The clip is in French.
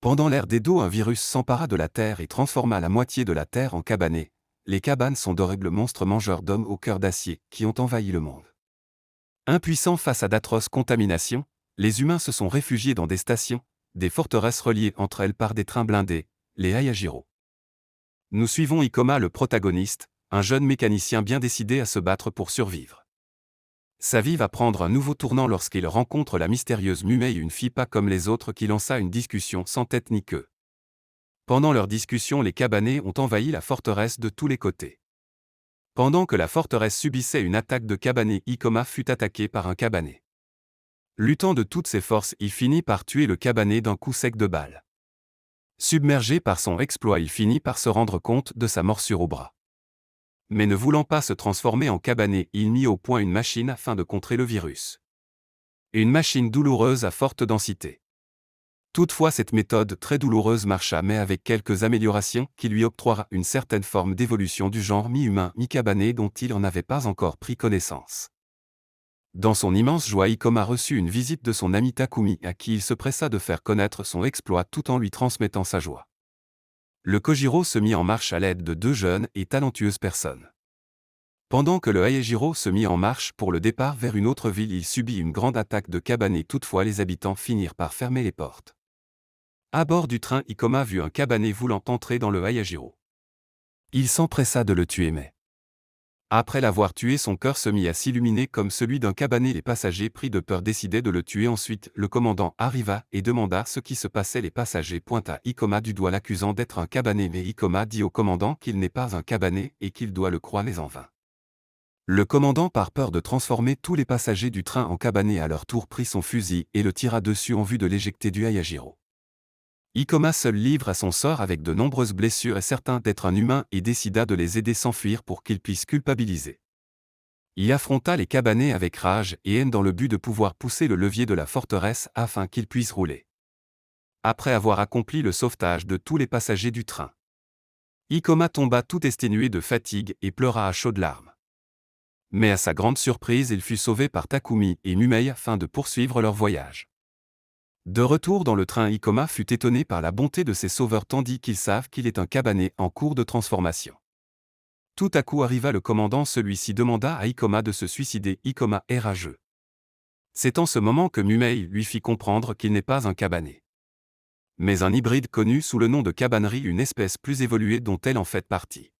Pendant l'ère d'Edo, un virus s'empara de la Terre et transforma la moitié de la Terre en cabanés. Les cabanes sont d'horribles monstres mangeurs d'hommes au cœur d'acier qui ont envahi le monde. Impuissants face à d'atroces contaminations, les humains se sont réfugiés dans des stations, des forteresses reliées entre elles par des trains blindés, les Hayajiro. Nous suivons Ikoma, le protagoniste, un jeune mécanicien bien décidé à se battre pour survivre. Sa vie va prendre un nouveau tournant lorsqu'il rencontre la mystérieuse Mumei, une fille pas comme les autres qui lança une discussion sans tête ni queue. Pendant leur discussion, les cabanés ont envahi la forteresse de tous les côtés. Pendant que la forteresse subissait une attaque de cabanés, Ikoma fut attaqué par un cabané. Luttant de toutes ses forces, il finit par tuer le cabané d'un coup sec de balle. Submergé par son exploit, il finit par se rendre compte de sa morsure au bras. Mais ne voulant pas se transformer en cabané, il mit au point une machine afin de contrer le virus. Une machine douloureuse à forte densité. Toutefois, cette méthode très douloureuse marcha, mais avec quelques améliorations qui lui octroiera une certaine forme d'évolution du genre mi-humain, mi-cabané dont il n'avait pas encore pris connaissance. Dans son immense joie, Ikoma reçut une visite de son ami Takumi, à qui il se pressa de faire connaître son exploit tout en lui transmettant sa joie. Le Kojiro se mit en marche à l'aide de deux jeunes et talentueuses personnes. Pendant que le Hayajiro se mit en marche pour le départ vers une autre ville, il subit une grande attaque de cabanés. Toutefois, les habitants finirent par fermer les portes. À bord du train, Ikoma vit un cabané voulant entrer dans le Hayajiro. Il s'empressa de le tuer, mais après l'avoir tué, son cœur se mit à s'illuminer comme celui d'un cabané. Les passagers, pris de peur, décidaient de le tuer. Ensuite, le commandant arriva et demanda ce qui se passait. Les passagers pointa Ikoma du doigt, l'accusant d'être un cabané, mais Ikoma dit au commandant qu'il n'est pas un cabané et qu'il doit le croire, mais en vain. Le commandant, par peur de transformer tous les passagers du train en cabanés, à leur tour prit son fusil et le tira dessus en vue de l'éjecter du Hayajiro. Ikoma, seul, livre à son sort avec de nombreuses blessures et certain d'être un humain, et décida de les aider à s'enfuir pour qu'ils puissent culpabiliser. Il affronta les cabanés avec rage et haine dans le but de pouvoir pousser le levier de la forteresse afin qu'ils puissent rouler. Après avoir accompli le sauvetage de tous les passagers du train, Ikoma tomba tout exténué de fatigue et pleura à chaudes larmes. Mais à sa grande surprise, il fut sauvé par Takumi et Mumei afin de poursuivre leur voyage. De retour dans le train, Ikoma fut étonné par la bonté de ses sauveurs tandis qu'ils savent qu'il est un cabané en cours de transformation. Tout à coup arriva le commandant, celui-ci demanda à Ikoma de se suicider. Ikoma est rageux. C'est en ce moment que Mumei lui fit comprendre qu'il n'est pas un cabané, mais un hybride connu sous le nom de cabanerie, une espèce plus évoluée dont elle en fait partie.